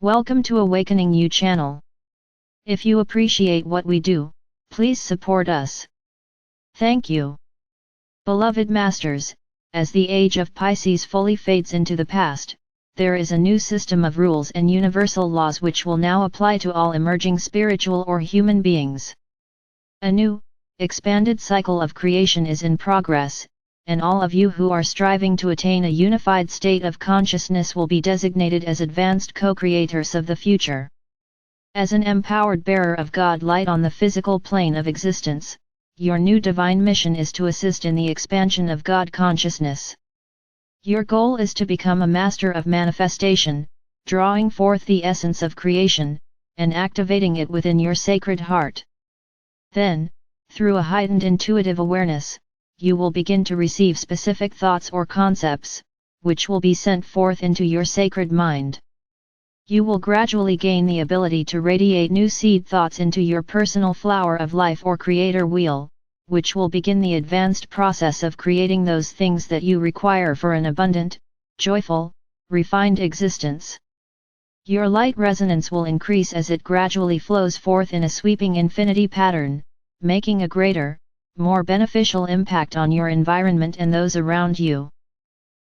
Welcome to Awakening You channel. If you appreciate what we do, please support us. Thank you. Beloved Masters, as the age of Pisces fully fades into the past, there is a new system of rules and universal laws which will now apply to all emerging spiritual or human beings. A new, expanded cycle of creation is in progress, and all of you who are striving to attain a unified state of consciousness will be designated as advanced co-creators of the future. As an empowered bearer of God light on the physical plane of existence, your new divine mission is to assist in the expansion of God consciousness. Your goal is to become a master of manifestation, drawing forth the essence of creation, and activating it within your sacred heart. Then, through a heightened intuitive awareness, you will begin to receive specific thoughts or concepts, which will be sent forth into your sacred mind. You will gradually gain the ability to radiate new seed thoughts into your personal flower of life or creator wheel, which will begin the advanced process of creating those things that you require for an abundant, joyful, refined existence. Your light resonance will increase as it gradually flows forth in a sweeping infinity pattern, making a greater, more beneficial impact on your environment and those around you.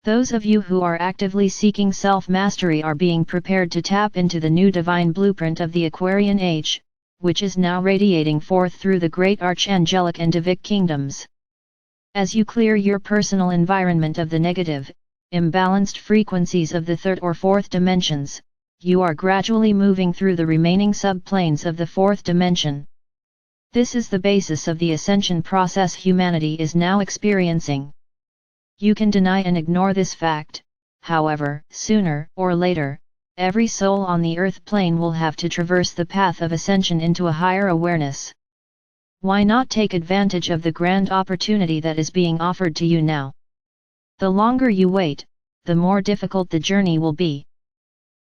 Those of you who are actively seeking self-mastery are being prepared to tap into the new divine blueprint of the Aquarian Age, which is now radiating forth through the great Archangelic and Divic kingdoms. As you clear your personal environment of the negative, imbalanced frequencies of the third or fourth dimensions, you are gradually moving through the remaining subplanes of the fourth dimension. This is the basis of the ascension process humanity is now experiencing. You can deny and ignore this fact, however, sooner or later, every soul on the earth plane will have to traverse the path of ascension into a higher awareness. Why not take advantage of the grand opportunity that is being offered to you now? The longer you wait, the more difficult the journey will be.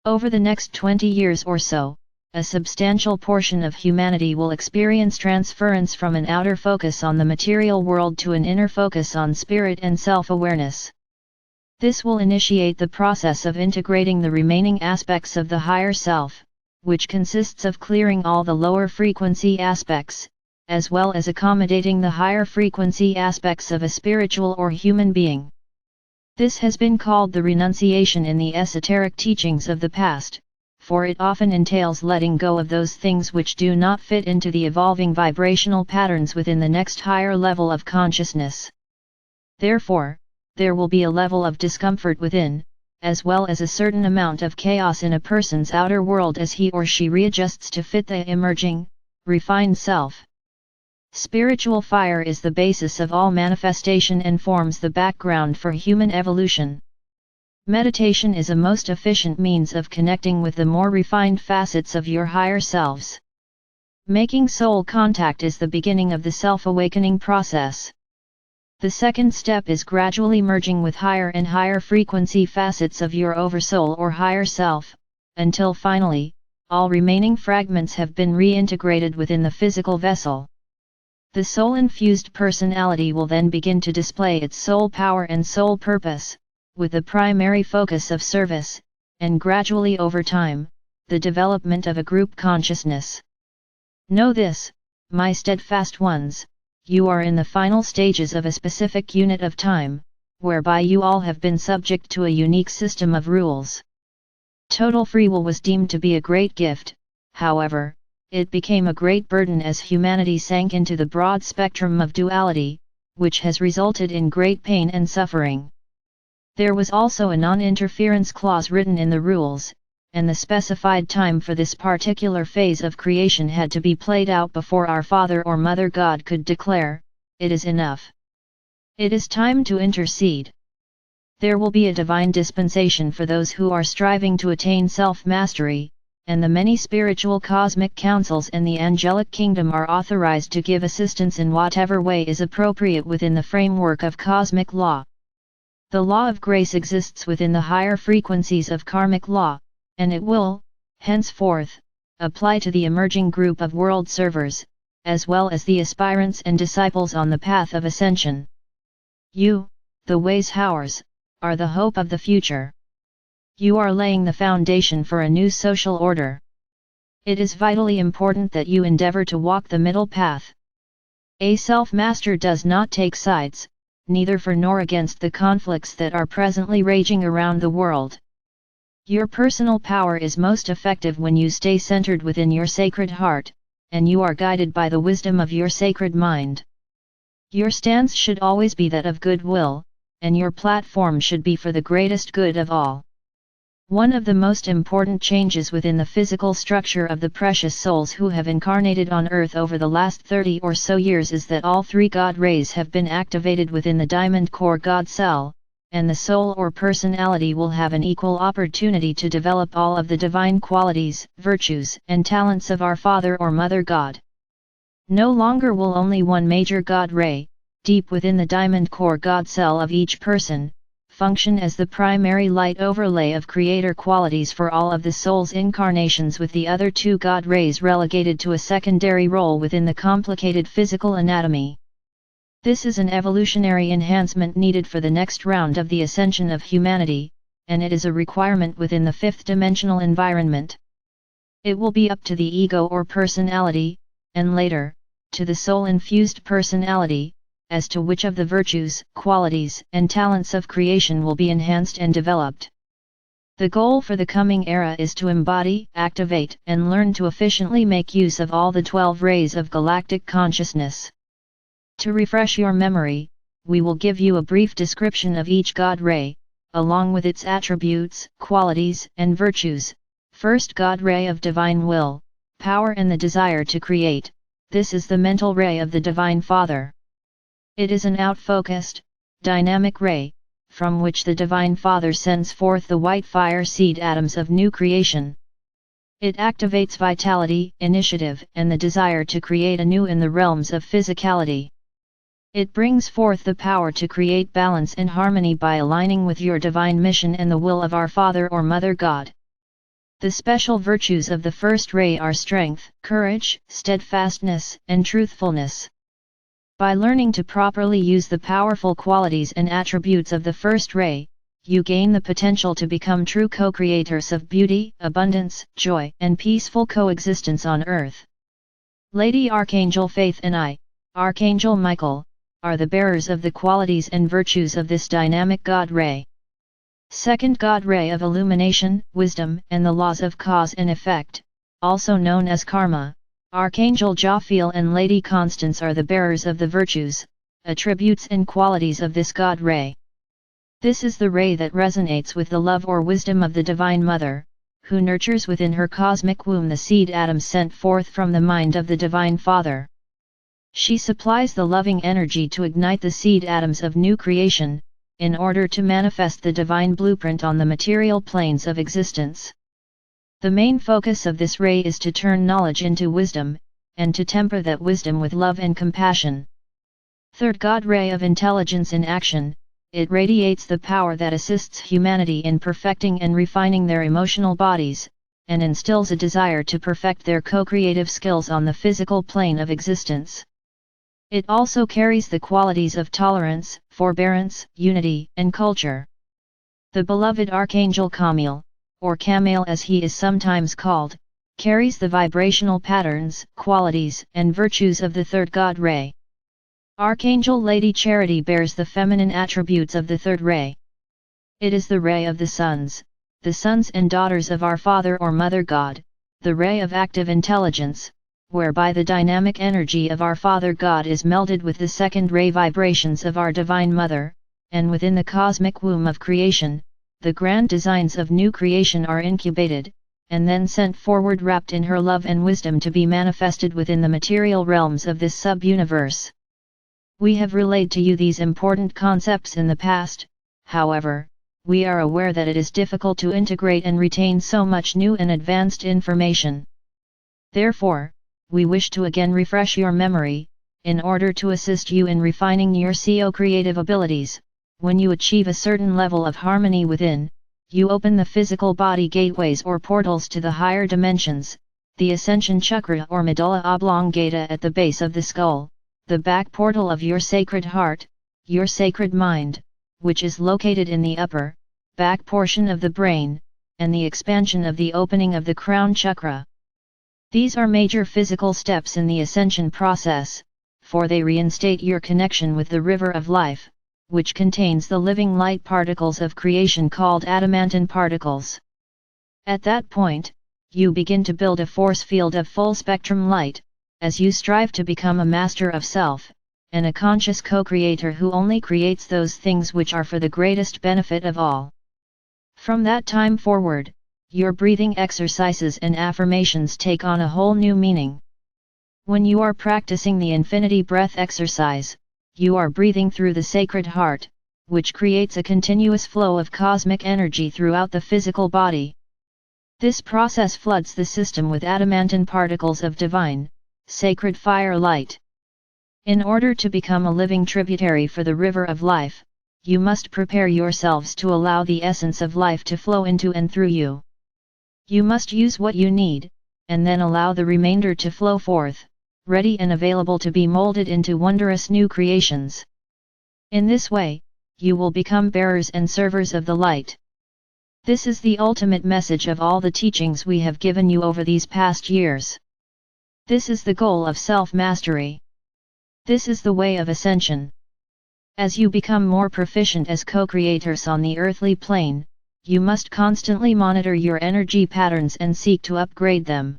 Over the next 20 years or so, a substantial portion of humanity will experience transference from an outer focus on the material world to an inner focus on spirit and self-awareness. This will initiate the process of integrating the remaining aspects of the higher self, which consists of clearing all the lower frequency aspects, as well as accommodating the higher frequency aspects of a spiritual or human being. This has been called the renunciation in the esoteric teachings of the past, for it often entails letting go of those things which do not fit into the evolving vibrational patterns within the next higher level of consciousness. Therefore, there will be a level of discomfort within, as well as a certain amount of chaos in a person's outer world as he or she readjusts to fit the emerging, refined self. Spiritual fire is the basis of all manifestation and forms the background for human evolution. Meditation is a most efficient means of connecting with the more refined facets of your higher selves. Making soul contact is the beginning of the self-awakening process. The second step is gradually merging with higher and higher frequency facets of your oversoul or higher self, until finally, all remaining fragments have been reintegrated within the physical vessel. The soul-infused personality will then begin to display its soul power and soul purpose, with the primary focus of service, and gradually over time, the development of a group consciousness. Know this, my steadfast ones, you are in the final stages of a specific unit of time, whereby you all have been subject to a unique system of rules. Total free will was deemed to be a great gift, however, it became a great burden as humanity sank into the broad spectrum of duality, which has resulted in great pain and suffering. There was also a non-interference clause written in the rules, and the specified time for this particular phase of creation had to be played out before our Father or Mother God could declare, "It is enough. It is time to intercede." There will be a divine dispensation for those who are striving to attain self-mastery, and the many spiritual cosmic councils and the angelic kingdom are authorized to give assistance in whatever way is appropriate within the framework of cosmic law. The law of grace exists within the higher frequencies of karmic law, and it will, henceforth, apply to the emerging group of world servers, as well as the aspirants and disciples on the path of ascension. You, the Ways Howers, are the hope of the future. You are laying the foundation for a new social order. It is vitally important that you endeavor to walk the middle path. A self-master does not take sides, neither for nor against the conflicts that are presently raging around the world. Your personal power is most effective when you stay centered within your sacred heart, and you are guided by the wisdom of your sacred mind. Your stance should always be that of goodwill, and your platform should be for the greatest good of all. One of the most important changes within the physical structure of the precious souls who have incarnated on Earth over the last 30 or so years is that all three God rays have been activated within the diamond core God cell, and the soul or personality will have an equal opportunity to develop all of the divine qualities, virtues, and talents of our Father or Mother God. No longer will only one major God ray, deep within the diamond core God cell of each person, function as the primary light overlay of creator qualities for all of the soul's incarnations, with the other two God rays relegated to a secondary role within the complicated physical anatomy. This is an evolutionary enhancement needed for the next round of the ascension of humanity, and it is a requirement within the fifth-dimensional environment. It will be up to the ego or personality, and later, to the soul-infused personality, as to which of the virtues, qualities, and talents of creation will be enhanced and developed. The goal for the coming era is to embody, activate, and learn to efficiently make use of all the 12 rays of galactic consciousness. To refresh your memory, we will give you a brief description of each God ray, along with its attributes, qualities, and virtues. First, God ray of divine will, power and the desire to create. This is the mental ray of the Divine Father. It is an out-focused, dynamic ray, from which the Divine Father sends forth the white fire seed atoms of new creation. It activates vitality, initiative, and the desire to create anew in the realms of physicality. It brings forth the power to create balance and harmony by aligning with your divine mission and the will of our Father or Mother God. The special virtues of the first ray are strength, courage, steadfastness, and truthfulness. By learning to properly use the powerful qualities and attributes of the first ray, you gain the potential to become true co-creators of beauty, abundance, joy, and peaceful coexistence on Earth. Lady Archangel Faith and I, Archangel Michael, are the bearers of the qualities and virtues of this dynamic God ray. Second God ray of illumination, wisdom, and the laws of cause and effect, also known as karma. Archangel Jophiel and Lady Constance are the bearers of the virtues, attributes and qualities of this God ray. This is the ray that resonates with the love or wisdom of the Divine Mother, who nurtures within her cosmic womb the seed atoms sent forth from the mind of the Divine Father. She supplies the loving energy to ignite the seed atoms of new creation, in order to manifest the divine blueprint on the material planes of existence. The main focus of this ray is to turn knowledge into wisdom, and to temper that wisdom with love and compassion. Third God ray of intelligence in action, it radiates the power that assists humanity in perfecting and refining their emotional bodies, and instills a desire to perfect their co-creative skills on the physical plane of existence. It also carries the qualities of tolerance, forbearance, unity, and culture. The beloved Archangel Kamiel, or Kamail as he is sometimes called, carries the vibrational patterns, qualities, and virtues of the third God ray. Archangel Lady Charity bears the feminine attributes of the third ray. It is the ray of the sons and daughters of our Father or Mother God, the ray of active intelligence, whereby the dynamic energy of our Father God is melded with the second ray vibrations of our Divine Mother, and within the cosmic womb of creation, the grand designs of new creation are incubated, and then sent forward wrapped in her love and wisdom to be manifested within the material realms of this sub-universe. We have relayed to you these important concepts in the past, however, we are aware that it is difficult to integrate and retain so much new and advanced information. Therefore, we wish to again refresh your memory, in order to assist you in refining your co-creative abilities. When you achieve a certain level of harmony within, you open the physical body gateways or portals to the higher dimensions, the Ascension chakra or medulla oblongata at the base of the skull, the back portal of your sacred heart, your sacred mind, which is located in the upper, back portion of the brain, and the expansion of the opening of the crown chakra. These are major physical steps in the ascension process, for they reinstate your connection with the river of life, which contains the living light particles of creation called adamantine particles. At that point, you begin to build a force field of full spectrum light, as you strive to become a master of self, and a conscious co-creator who only creates those things which are for the greatest benefit of all. From that time forward, your breathing exercises and affirmations take on a whole new meaning. When you are practicing the infinity breath exercise, you are breathing through the sacred heart, which creates a continuous flow of cosmic energy throughout the physical body. This process floods the system with adamantine particles of divine, sacred fire light. In order to become a living tributary for the river of life, you must prepare yourselves to allow the essence of life to flow into and through you. You must use what you need, and then allow the remainder to flow forth, ready and available to be molded into wondrous new creations. In this way, you will become bearers and servers of the light. This is the ultimate message of all the teachings we have given you over these past years. This is the goal of self-mastery. This is the way of ascension. As you become more proficient as co-creators on the earthly plane, you must constantly monitor your energy patterns and seek to upgrade them.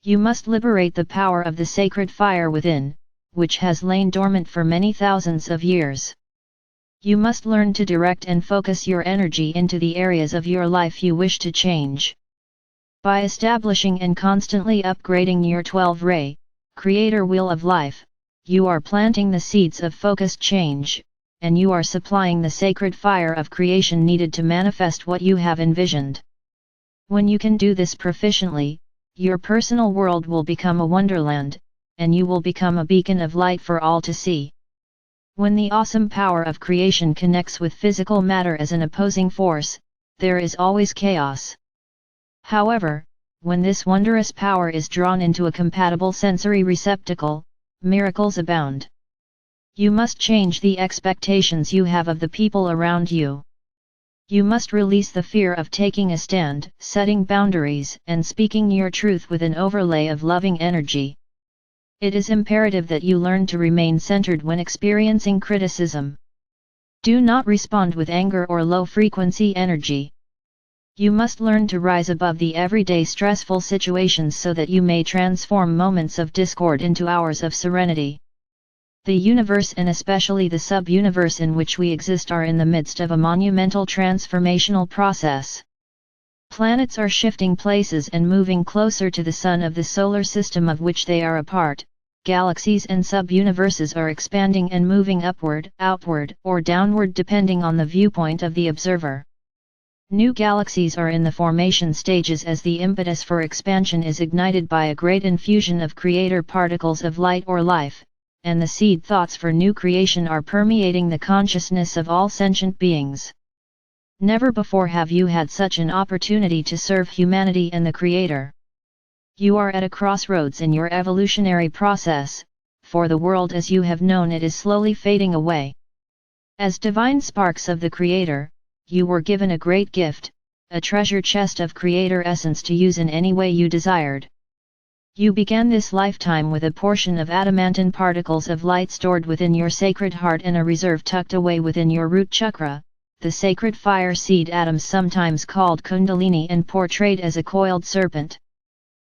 You must liberate the power of the sacred fire within, which has lain dormant for many thousands of years. You must learn to direct and focus your energy into the areas of your life you wish to change. By establishing and constantly upgrading your 12-ray, creator wheel of life, you are planting the seeds of focused change, and you are supplying the sacred fire of creation needed to manifest what you have envisioned. When you can do this proficiently, your personal world will become a wonderland, and you will become a beacon of light for all to see. When the awesome power of creation connects with physical matter as an opposing force, there is always chaos. However, when this wondrous power is drawn into a compatible sensory receptacle, miracles abound. You must change the expectations you have of the people around you. You must release the fear of taking a stand, setting boundaries, and speaking your truth with an overlay of loving energy. It is imperative that you learn to remain centered when experiencing criticism. Do not respond with anger or low-frequency energy. You must learn to rise above the everyday stressful situations so that you may transform moments of discord into hours of serenity. The universe and especially the sub-universe in which we exist are in the midst of a monumental transformational process. Planets are shifting places and moving closer to the sun of the solar system of which they are a part. Galaxies and sub-universes are expanding and moving upward, outward, or downward depending on the viewpoint of the observer. New galaxies are in the formation stages as the impetus for expansion is ignited by a great infusion of creator particles of light or life, and the seed thoughts for new creation are permeating the consciousness of all sentient beings. Never before have you had such an opportunity to serve humanity and the Creator. You are at a crossroads in your evolutionary process, for the world as you have known it is slowly fading away. As divine sparks of the Creator, you were given a great gift, a treasure chest of Creator essence to use in any way you desired. You began this lifetime with a portion of adamantine particles of light stored within your sacred heart and a reserve tucked away within your root chakra, the sacred fire seed atoms sometimes called Kundalini and portrayed as a coiled serpent.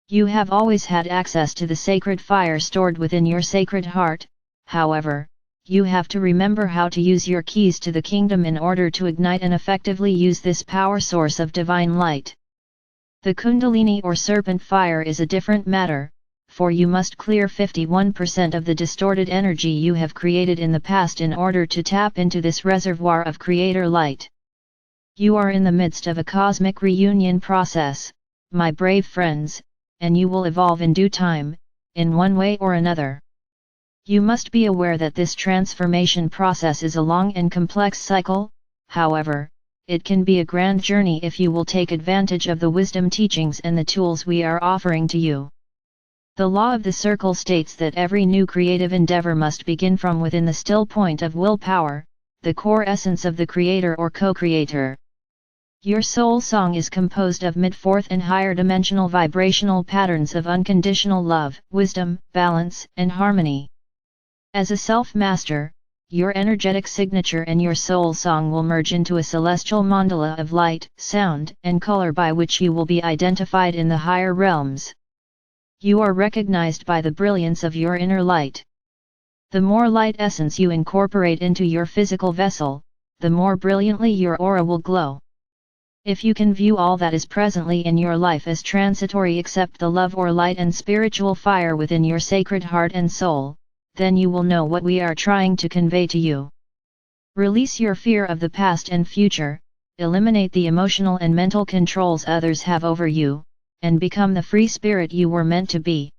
You have always had access to the sacred fire stored within your sacred heart, however, you have to remember how to use your keys to the kingdom in order to ignite and effectively use this power source of divine light. The Kundalini or serpent fire is a different matter, for you must clear 51% of the distorted energy you have created in the past in order to tap into this reservoir of creator light. You are in the midst of a cosmic reunion process, my brave friends, and you will evolve in due time, in one way or another. You must be aware that this transformation process is a long and complex cycle, however, it can be a grand journey if you will take advantage of the wisdom teachings and the tools we are offering to you. The law of the circle states that every new creative endeavor must begin from within the still point of willpower, the core essence of the creator or co-creator. Your soul song is composed of mid-fourth and higher dimensional vibrational patterns of unconditional love, wisdom, balance, and harmony. As a self-master, your energetic signature and your soul song will merge into a celestial mandala of light, sound, and color by which you will be identified in the higher realms. You are recognized by the brilliance of your inner light. The more light essence you incorporate into your physical vessel, the more brilliantly your aura will glow. If you can view all that is presently in your life as transitory except the love or light and spiritual fire within your sacred heart and soul, then you will know what we are trying to convey to you. Release your fear of the past and future, eliminate the emotional and mental controls others have over you, and become the free spirit you were meant to be.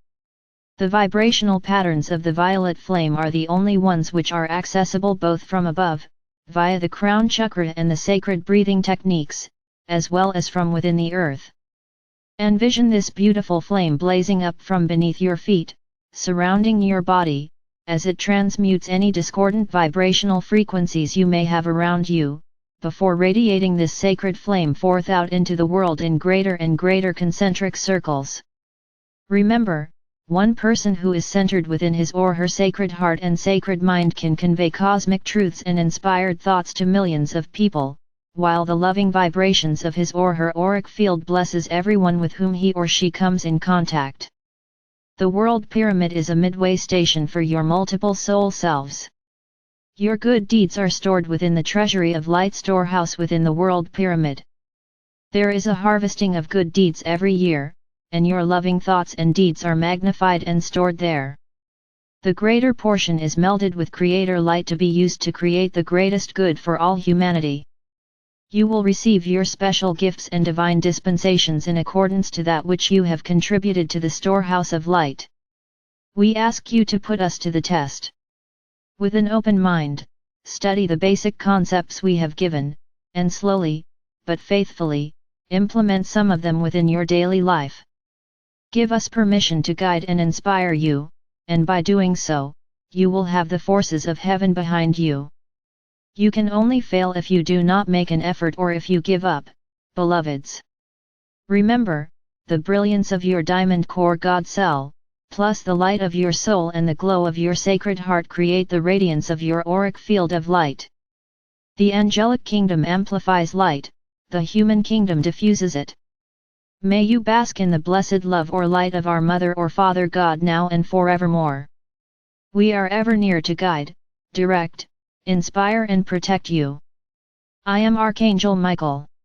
The vibrational patterns of the violet flame are the only ones which are accessible both from above, via the crown chakra and the sacred breathing techniques, as well as from within the earth. Envision this beautiful flame blazing up from beneath your feet, surrounding your body, as it transmutes any discordant vibrational frequencies you may have around you, before radiating this sacred flame forth out into the world in greater and greater concentric circles. Remember, one person who is centered within his or her sacred heart and sacred mind can convey cosmic truths and inspired thoughts to millions of people, while the loving vibrations of his or her auric field blesses everyone with whom he or she comes in contact. The world pyramid is a midway station for your multiple soul selves. Your good deeds are stored within the treasury of light storehouse within the world pyramid. There is a harvesting of good deeds every year, and your loving thoughts and deeds are magnified and stored there. The greater portion is melded with Creator light to be used to create the greatest good for all humanity. You will receive your special gifts and divine dispensations in accordance to that which you have contributed to the storehouse of light. We ask you to put us to the test. With an open mind, study the basic concepts we have given, and slowly, but faithfully, implement some of them within your daily life. Give us permission to guide and inspire you, and by doing so, you will have the forces of heaven behind you. You can only fail if you do not make an effort or if you give up, beloveds. Remember, the brilliance of your diamond core God cell, plus the light of your soul and the glow of your sacred heart create the radiance of your auric field of light. The angelic kingdom amplifies light, the human kingdom diffuses it. May you bask in the blessed love or light of our Mother or Father God now and forevermore. We are ever near to guide, direct, inspire and protect you. I am Archangel Michael.